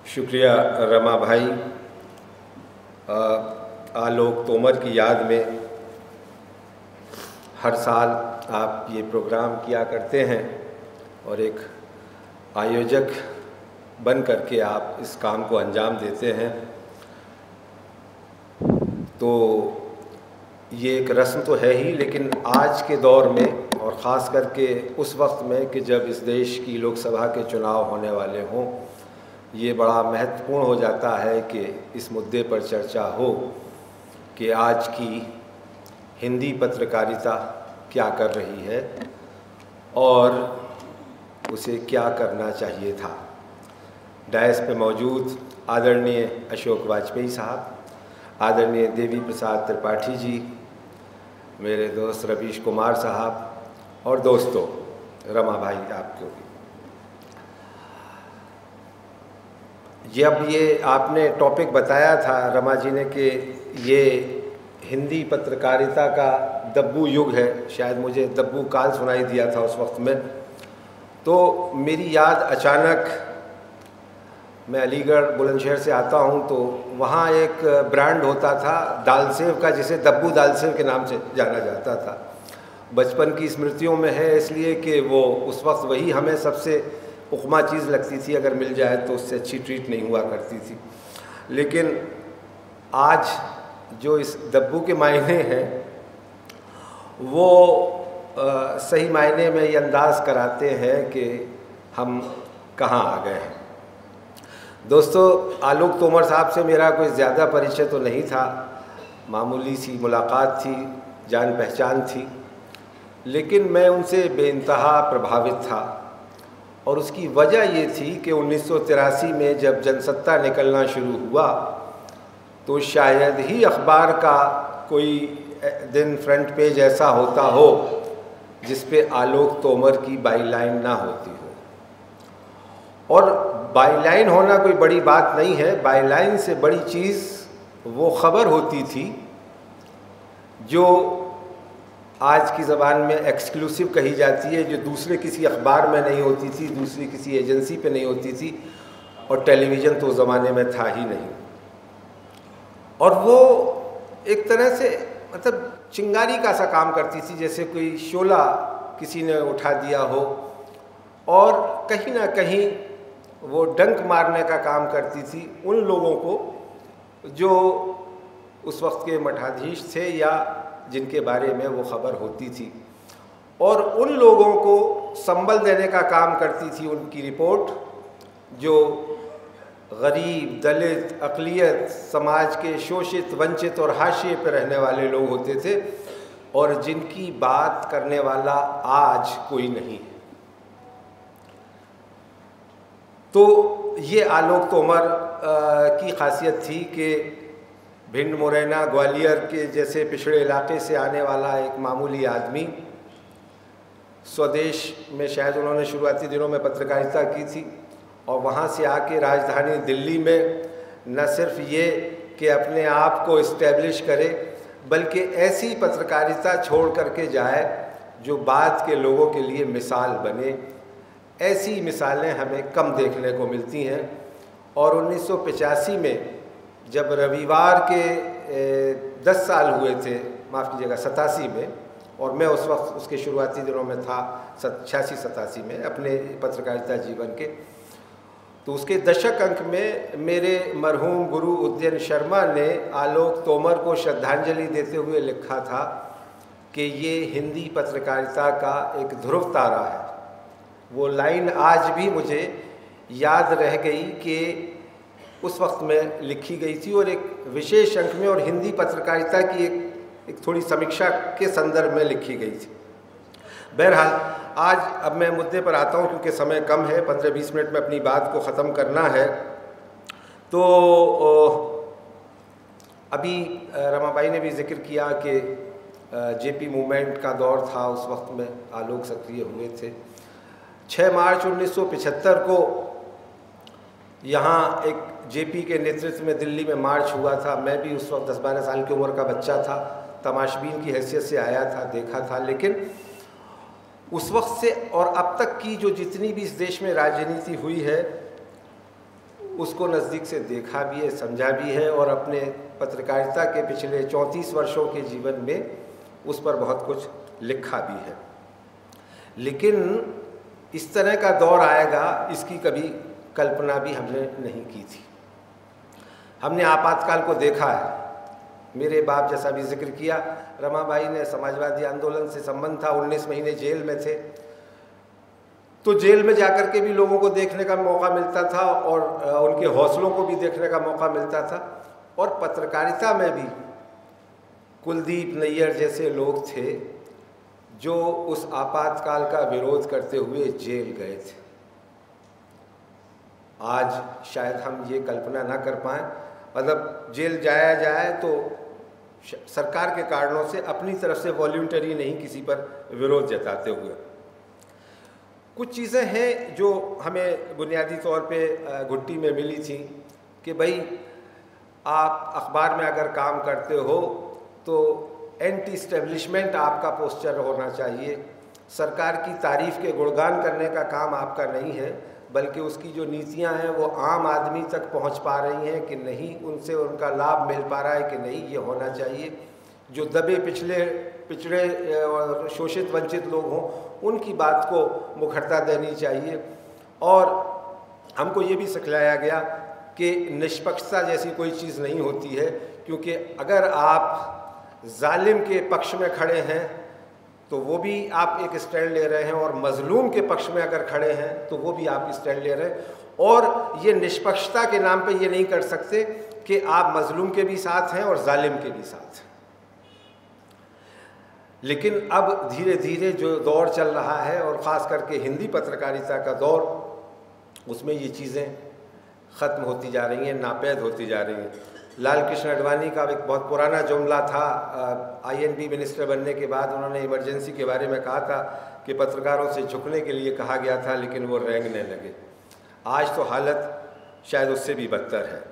शुक्रिया रमा भाई। आलोक तोमर की याद में हर साल आप ये प्रोग्राम किया करते हैं और एक आयोजक बन करके आप इस काम को अंजाम देते हैं, तो ये एक रस्म तो है ही, लेकिन आज के दौर में और ख़ास करके उस वक्त में कि जब इस देश की लोकसभा के चुनाव होने वाले हों, ये बड़ा महत्वपूर्ण हो जाता है कि इस मुद्दे पर चर्चा हो कि आज की हिंदी पत्रकारिता क्या कर रही है और उसे क्या करना चाहिए था। डायस पे मौजूद आदरणीय अशोक वाजपेयी साहब, आदरणीय देवी प्रसाद त्रिपाठी जी, मेरे दोस्त रवीश कुमार साहब और दोस्तों रमा भाई, आपको भी जब ये आपने टॉपिक बताया था रमा जी ने कि ये हिंदी पत्रकारिता का दब्बू युग है, शायद मुझे दब्बू काल सुनाई दिया था उस वक्त में, तो मेरी याद अचानक, मैं अलीगढ़ बुलंदशहर से आता हूँ, तो वहाँ एक ब्रांड होता था दाल सेव का, जिसे दब्बू दाल सेव के नाम से जाना जाता था। बचपन की स्मृतियों में है इसलिए कि वो उस वक्त वही हमें सबसे उकमा चीज़ लगती थी, अगर मिल जाए तो उससे अच्छी ट्रीट नहीं हुआ करती थी। लेकिन आज जो इस दब्बू के मायने हैं वो सही मायने में ये अंदाज़ कराते हैं कि हम कहाँ आ गए हैं। दोस्तों, आलोक तोमर साहब से मेरा कोई ज़्यादा परिचय तो नहीं था, मामूली सी मुलाकात थी, जान पहचान थी, लेकिन मैं उनसे बेइंतहा प्रभावित था। और उसकी वजह ये थी कि 1983 में जब जनसत्ता निकलना शुरू हुआ तो शायद ही अखबार का कोई दिन फ्रंट पेज ऐसा होता हो जिस पे आलोक तोमर की बाईलाइन ना होती हो। और बाईलाइन होना कोई बड़ी बात नहीं है, बाईलाइन से बड़ी चीज़ वो खबर होती थी जो आज की ज़बान में एक्सक्लूसिव कही जाती है, जो दूसरे किसी अखबार में नहीं होती थी, दूसरी किसी एजेंसी पे नहीं होती थी, और टेलीविज़न तो उस ज़माने में था ही नहीं। और वो एक तरह से मतलब चिंगारी का सा काम करती थी, जैसे कोई शोला किसी ने उठा दिया हो, और कहीं ना कहीं वो डंक मारने का काम करती थी उन लोगों को जो उस वक्त के मठाधीश थे या जिनके बारे में वो खबर होती थी, और उन लोगों को संबल देने का काम करती थी उनकी रिपोर्ट, जो गरीब, दलित, अक़लियत, समाज के शोषित, वंचित और हाशिए पर रहने वाले लोग होते थे, और जिनकी बात करने वाला आज कोई नहीं है। तो ये आलोक तोमर की खासियत थी कि भिंड, मुरैना, ग्वालियर के जैसे पिछड़े इलाके से आने वाला एक मामूली आदमी, स्वदेश में शायद उन्होंने शुरुआती दिनों में पत्रकारिता की थी, और वहाँ से आके राजधानी दिल्ली में न सिर्फ ये कि अपने आप को इस्टेब्लिश करे, बल्कि ऐसी पत्रकारिता छोड़ करके जाए जो बाद के लोगों के लिए मिसाल बने। ऐसी मिसालें हमें कम देखने को मिलती हैं। और 1985 में जब रविवार के 10 साल हुए थे, माफ़ कीजिएगा 87 में, और मैं उस वक्त उसके शुरुआती दिनों में था 86-87 में अपने पत्रकारिता जीवन के, तो उसके दशक अंक में मेरे मरहूम गुरु उदयन शर्मा ने आलोक तोमर को श्रद्धांजलि देते हुए लिखा था कि ये हिंदी पत्रकारिता का एक ध्रुव तारा है। वो लाइन आज भी मुझे याद रह गई कि उस वक्त में लिखी गई थी, और एक विशेष अंक में, और हिंदी पत्रकारिता की एक थोड़ी समीक्षा के संदर्भ में लिखी गई थी। बहरहाल, आज अब मैं मुद्दे पर आता हूँ क्योंकि समय कम है, 15-20 मिनट में अपनी बात को ख़त्म करना है। तो अभी रमाबाई ने भी जिक्र किया कि जेपी मूवमेंट का दौर था, उस वक्त में आलोक सक्रिय हुए थे। 6 मार्च 1975 को यहाँ एक जेपी के नेतृत्व में दिल्ली में मार्च हुआ था। मैं भी उस वक्त 10-12 साल की उम्र का बच्चा था, तमाशबीन की हैसियत से आया था, देखा था। लेकिन उस वक्त से और अब तक की जो जितनी भी इस देश में राजनीति हुई है उसको नज़दीक से देखा भी है, समझा भी है और अपने पत्रकारिता के पिछले 34 वर्षों के जीवन में उस पर बहुत कुछ लिखा भी है। लेकिन इस तरह का दौर आएगा इसकी कभी कल्पना भी हमने नहीं की थी। हमने आपातकाल को देखा है। मेरे बाप जैसा भी जिक्र किया, रमाबाई ने समाजवादी आंदोलन से संबंध था, 19 महीने जेल में थे, तो जेल में जाकर के भी लोगों को देखने का मौका मिलता था और उनके हौसलों को भी देखने का मौका मिलता था। और पत्रकारिता में भी कुलदीप नैयर जैसे लोग थे जो उस आपातकाल का विरोध करते हुए जेल गए थे। आज शायद हम ये कल्पना ना कर पाएँ, मतलब जेल जाया जाए तो सरकार के कारणों से अपनी तरफ से वॉल्यूंटरी नहीं, किसी पर विरोध जताते हुए। कुछ चीज़ें हैं जो हमें बुनियादी तौर पे घुट्टी में मिली थी कि भाई आप अखबार में अगर काम करते हो तो एंटी इस्टेब्लिशमेंट आपका पोस्चर होना चाहिए। सरकार की तारीफ़ के गुणगान करने का काम आपका नहीं है, बल्कि उसकी जो नीतियां हैं वो आम आदमी तक पहुंच पा रही हैं कि नहीं, उनसे उनका लाभ मिल पा रहा है कि नहीं, ये होना चाहिए। जो दबे पिछड़े और शोषित वंचित लोग हों उनकी बात को मुखरता देनी चाहिए। और हमको ये भी सिखलाया गया कि निष्पक्षता जैसी कोई चीज़ नहीं होती है, क्योंकि अगर आप जालिम के पक्ष में खड़े हैं तो वो भी आप एक स्टैंड ले रहे हैं, और मजलूम के पक्ष में अगर खड़े हैं तो वो भी आप स्टैंड ले रहे हैं। और ये निष्पक्षता के नाम पे ये नहीं कर सकते कि आप मजलूम के भी साथ हैं और जालिम के भी साथ हैं। लेकिन अब धीरे धीरे जो दौर चल रहा है, और ख़ास करके हिंदी पत्रकारिता का दौर, उसमें ये चीज़ें ख़त्म होती जा रही हैं, नापैद होती जा रही हैं। लाल कृष्ण आडवाणी का एक बहुत पुराना जुमला था, INB मिनिस्टर बनने के बाद उन्होंने इमरजेंसी के बारे में कहा था कि पत्रकारों से झुकने के लिए कहा गया था लेकिन वो रेंगने लगे। आज तो हालत शायद उससे भी बदतर है।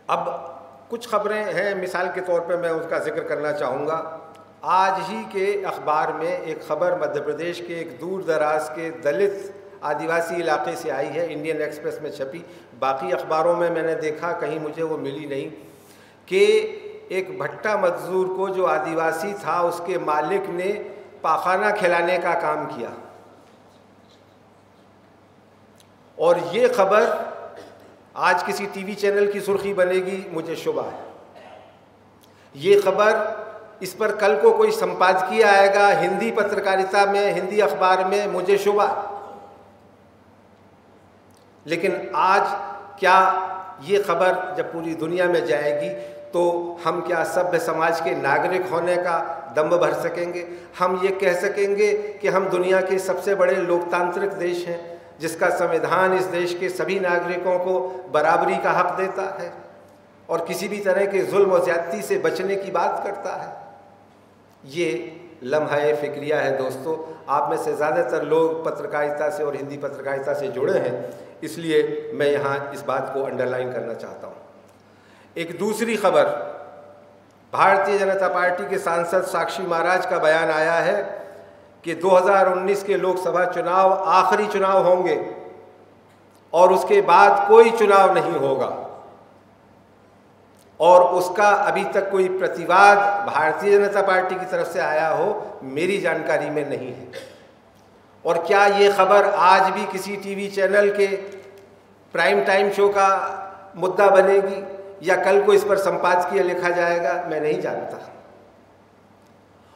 अब कुछ खबरें हैं, मिसाल के तौर पे मैं उसका जिक्र करना चाहूँगा। आज ही के अखबार में एक खबर मध्य प्रदेश के एक दूर दराज के दलित आदिवासी इलाके से आई है, इंडियन एक्सप्रेस में छपी। बाकी अखबारों में मैंने देखा, कहीं मुझे वो मिली नहीं, कि एक भट्टा मजदूर को जो आदिवासी था उसके मालिक ने पाखाना खिलाने का काम किया। और ये खबर आज किसी टीवी चैनल की सुर्खी बनेगी, मुझे शुबा है। ये खबर, इस पर कल को कोई संपादकीय आएगा हिंदी पत्रकारिता में, हिंदी अखबार में, मुझे शुबा है। लेकिन आज क्या ये खबर जब पूरी दुनिया में जाएगी तो हम क्या सभ्य समाज के नागरिक होने का दम भर सकेंगे? हम ये कह सकेंगे कि हम दुनिया के सबसे बड़े लोकतांत्रिक देश हैं, जिसका संविधान इस देश के सभी नागरिकों को बराबरी का हक देता है और किसी भी तरह के जुल्म और ज़्यादती से बचने की बात करता है? ये लम्हा फ़िक्रिया है दोस्तों। आप में से ज़्यादातर लोग पत्रकारिता से और हिंदी पत्रकारिता से जुड़े हैं, इसलिए मैं यहाँ इस बात को अंडरलाइन करना चाहता हूँ। एक दूसरी खबर, भारतीय जनता पार्टी के सांसद साक्षी महाराज का बयान आया है कि 2019 के लोकसभा चुनाव आखिरी चुनाव होंगे और उसके बाद कोई चुनाव नहीं होगा, और उसका अभी तक कोई प्रतिवाद भारतीय जनता पार्टी की तरफ से आया हो मेरी जानकारी में नहीं है। और क्या ये खबर आज भी किसी टीवी चैनल के प्राइम टाइम शो का मुद्दा बनेगी या कल को इस पर संपादकीय लिखा जाएगा, मैं नहीं जानता।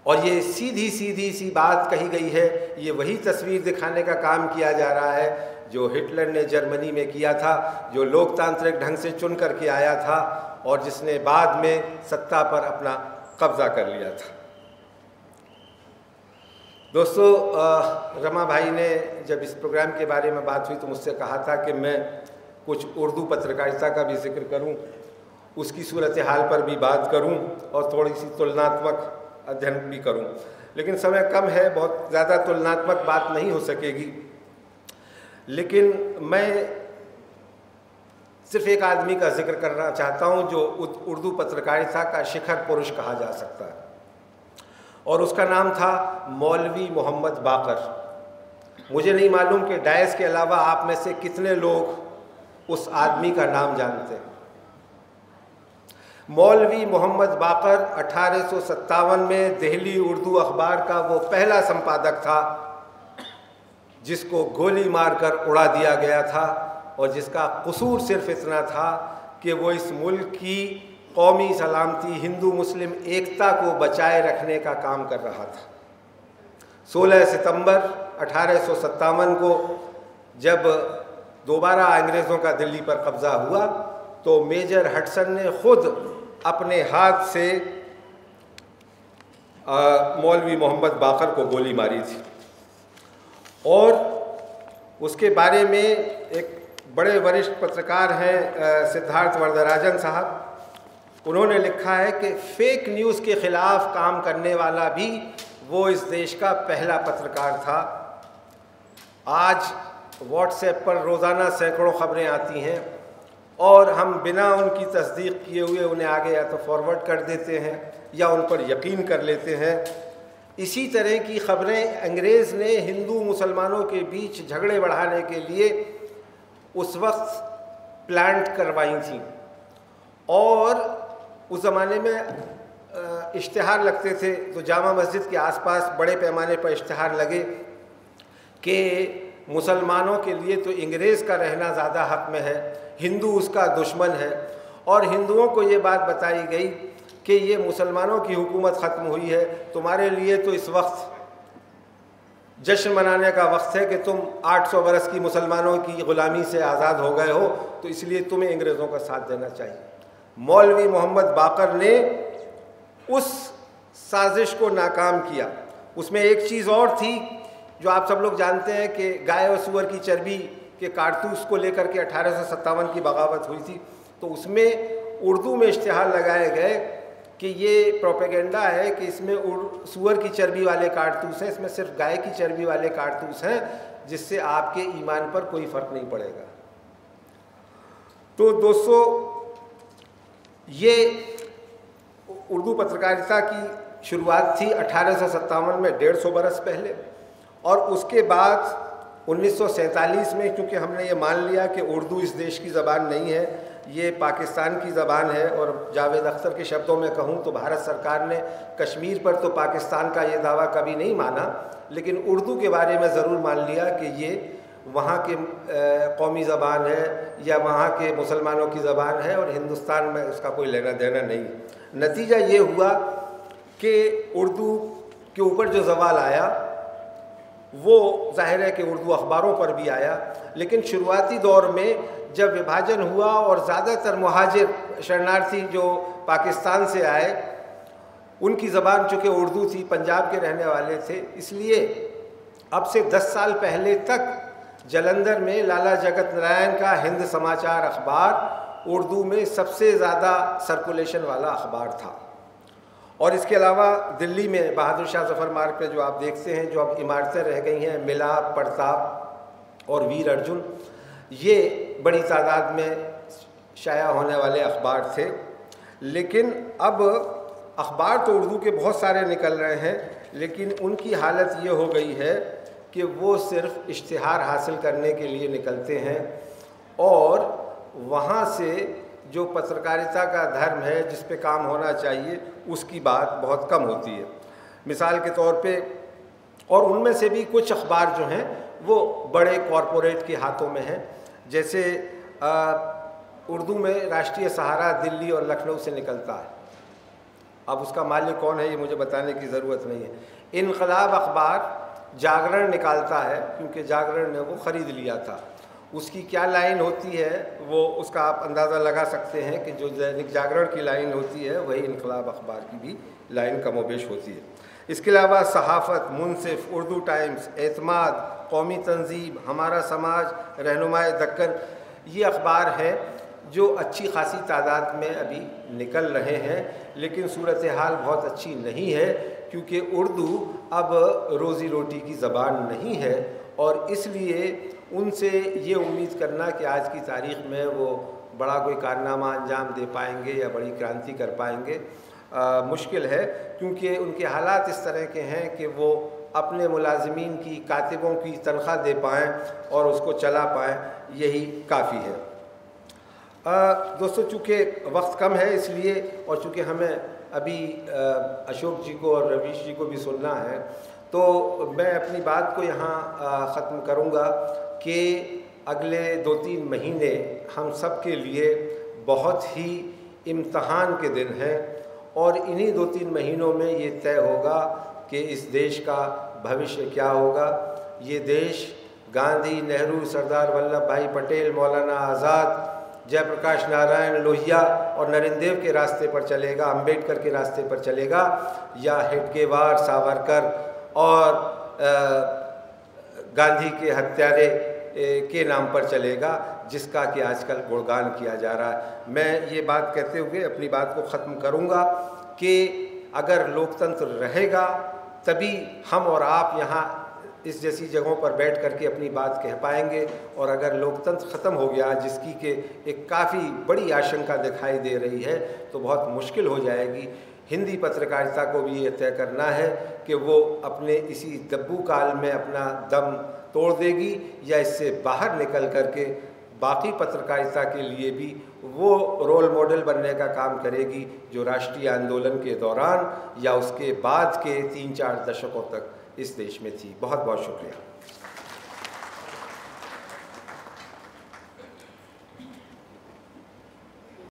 और ये सीधी सी बात कही गई है, ये वही तस्वीर दिखाने का काम किया जा रहा है जो हिटलर ने जर्मनी में किया था, जो लोकतांत्रिक ढंग से चुन करके आया था और जिसने बाद में सत्ता पर अपना कब्जा कर लिया था। दोस्तों, रमा भाई ने जब इस प्रोग्राम के बारे में बात हुई तो मुझसे कहा था कि मैं कुछ उर्दू पत्रकारिता का भी जिक्र करूं, उसकी सूरत हाल पर भी बात करूं और थोड़ी सी तुलनात्मक अध्ययन भी करूं। लेकिन समय कम है, बहुत ज़्यादा तुलनात्मक बात नहीं हो सकेगी। लेकिन मैं सिर्फ एक आदमी का जिक्र करना चाहता हूं जो उर्दू पत्रकारिता का शिखर पुरुष कहा जा सकता है। और उसका नाम था मौलवी मोहम्मद बाकर। मुझे नहीं मालूम कि डायस के अलावा आप में से कितने लोग उस आदमी का नाम जानते हैं। मौलवी मोहम्मद बाकर 1857 में दिल्ली उर्दू अखबार का वो पहला संपादक था जिसको गोली मारकर उड़ा दिया गया था, और जिसका कसूर सिर्फ इतना था कि वो इस मुल्क की कौमी सलामती, हिंदू मुस्लिम एकता को बचाए रखने का काम कर रहा था। 16 सितंबर 1857 को जब दोबारा अंग्रेज़ों का दिल्ली पर कब्ज़ा हुआ तो मेजर हडसन ने खुद अपने हाथ से मौलवी मोहम्मद बाकर को गोली मारी थी। और उसके बारे में एक बड़े वरिष्ठ पत्रकार हैं सिद्धार्थ वरदराजन साहब, उन्होंने लिखा है कि फेक न्यूज़ के ख़िलाफ़ काम करने वाला भी वो इस देश का पहला पत्रकार था। आज व्हाट्सएप पर रोज़ाना सैकड़ों ख़बरें आती हैं और हम बिना उनकी तस्दीक किए हुए उन्हें आगे या तो फॉरवर्ड कर देते हैं या उन पर यकीन कर लेते हैं। इसी तरह की ख़बरें अंग्रेज़ ने हिंदू मुसलमानों के बीच झगड़े बढ़ाने के लिए उस वक्त प्लांट करवाई थी। और उस ज़माने में इश्तिहार लगते थे तो जामा मस्जिद के आसपास बड़े पैमाने पर इश्तिहार लगे कि मुसलमानों के लिए तो अंग्रेज़ का रहना ज़्यादा हक़ में है, हिंदू उसका दुश्मन है। और हिंदुओं को ये बात बताई गई कि ये मुसलमानों की हुकूमत ख़त्म हुई है, तुम्हारे लिए तो इस वक्त जश्न मनाने का वक्त है कि तुम 800 बरस की मुसलमानों की ग़ुलामी से आज़ाद हो गए हो, तो इसलिए तुम्हें अंग्रेज़ों का साथ देना चाहिए। मौलवी मोहम्मद बाकर ने उस साजिश को नाकाम किया। उसमें एक चीज़ और थी जो आप सब लोग जानते हैं कि गाय और सूअर की चर्बी के कारतूस को लेकर के 1857 की बगावत हुई थी। तो उसमें उर्दू में इश्तिहार लगाए गए कि ये प्रोपेगेंडा है कि इसमें सूअर की चर्बी वाले कारतूस हैं, इसमें सिर्फ गाय की चर्बी वाले कारतूस हैं, जिससे आपके ईमान पर कोई फ़र्क नहीं पड़ेगा। तो दोस्तों, ये उर्दू पत्रकारिता की शुरुआत थी 1857 में, 150 बरस पहले। और उसके बाद 1947 में, क्योंकि हमने ये मान लिया कि उर्दू इस देश की ज़बान नहीं है, ये पाकिस्तान की ज़बान है, और जावेद अख्तर के शब्दों में कहूँ तो भारत सरकार ने कश्मीर पर तो पाकिस्तान का ये दावा कभी नहीं माना, लेकिन उर्दू के बारे में ज़रूर मान लिया कि ये वहाँ के कौमी ज़बान है या वहाँ के मुसलमानों की ज़बान है और हिंदुस्तान में उसका कोई लेना देना नहीं। नतीजा ये हुआ कि उर्दू के ऊपर जो ज़वाल आया वो ज़ाहिर है कि उर्दू अखबारों पर भी आया। लेकिन शुरुआती दौर में जब विभाजन हुआ और ज़्यादातर मुहाजिर शरणार्थी जो पाकिस्तान से आए, उनकी ज़बान चूँकि उर्दू थी, पंजाब के रहने वाले थे, इसलिए अब से 10 साल पहले तक जलंधर में लाला जगत नारायण का हिंद समाचार अखबार उर्दू में सबसे ज़्यादा सर्कुलेशन वाला अखबार था। और इसके अलावा दिल्ली में बहादुर शाह ज़फ़र मार्ग पे जो आप देखते हैं, जो अब इमारतें रह गई हैं, मिलाप, प्रताप और वीर अर्जुन, ये बड़ी तादाद में शाया होने वाले अखबार थे। लेकिन अब अखबार तो उर्दू के बहुत सारे निकल रहे हैं, लेकिन उनकी हालत ये हो गई है कि वो सिर्फ इश्तिहार हासिल करने के लिए निकलते हैं और वहाँ से जो पत्रकारिता का धर्म है, जिस पे काम होना चाहिए, उसकी बात बहुत कम होती है। मिसाल के तौर पे, और उनमें से भी कुछ अखबार जो हैं वो बड़े कॉरपोरेट के हाथों में हैं। जैसे उर्दू में राष्ट्रीय सहारा दिल्ली और लखनऊ से निकलता है। अब उसका मालिक कौन है ये मुझे बताने की ज़रूरत नहीं है। इनकलाब अखबार जागरण निकालता है, क्योंकि जागरण ने वो ख़रीद लिया था। उसकी क्या लाइन होती है वो उसका आप अंदाज़ा लगा सकते हैं कि जो दैनिक जागरण की लाइन होती है वही इनकलाब अखबार की भी लाइन कमोबेश होती है। इसके अलावा सहाफ़त, मुनसिफ, उर्दू टाइम्स, एतमाद, कौमी तंजीम, हमारा समाज, रहनुमाए दक्कन, ये अखबार हैं जो अच्छी खासी तादाद में अभी निकल रहे हैं। लेकिन सूरत हाल बहुत अच्छी नहीं है, क्योंकि उर्दू अब रोज़ी रोटी की ज़बान नहीं है, और इसलिए उनसे ये उम्मीद करना कि आज की तारीख़ में वो बड़ा कोई कारनामा अंजाम दे पाएंगे या बड़ी क्रांति कर पाएंगे, मुश्किल है, क्योंकि उनके हालात इस तरह के हैं कि वो अपने मुलाजिमीन की, कातिबों की तनख्वाह दे पाएँ और उसको चला पाएँ, यही काफ़ी है। दोस्तों, चूँकि वक्त कम है इसलिए, और चूँकि हमें अभी अशोक जी को और रवीश जी को भी सुनना है, तो मैं अपनी बात को यहाँ ख़त्म करूँगा कि अगले 2-3 महीने हम सब के लिए बहुत ही इम्तहान के दिन हैं, और इन्हीं 2-3 महीनों में ये तय होगा कि इस देश का भविष्य क्या होगा। ये देश गांधी, नेहरू, सरदार वल्लभ भाई पटेल, मौलाना आज़ाद, जयप्रकाश नारायण लोहिया और नरेंद्र देव के रास्ते पर चलेगा, अंबेडकर के रास्ते पर चलेगा, या हेडगेवार, सावरकर और गांधी के हत्यारे के नाम पर चलेगा, जिसका कि आजकल गुणगान किया जा रहा है। मैं ये बात कहते हुए अपनी बात को ख़त्म करूँगा कि अगर लोकतंत्र रहेगा तभी हम और आप यहाँ इस जैसी जगहों पर बैठ करके अपनी बात कह पाएंगे, और अगर लोकतंत्र ख़त्म हो गया, जिसकी के एक काफ़ी बड़ी आशंका दिखाई दे रही है, तो बहुत मुश्किल हो जाएगी। हिंदी पत्रकारिता को भी ये तय करना है कि वो अपने इसी दब्बू काल में अपना दम तोड़ देगी, या इससे बाहर निकल करके बाकी पत्रकारिता के लिए भी वो रोल मॉडल बनने का काम करेगी जो राष्ट्रीय आंदोलन के दौरान या उसके बाद के 3-4 दशकों तक इस देश में थी। बहुत बहुत शुक्रिया।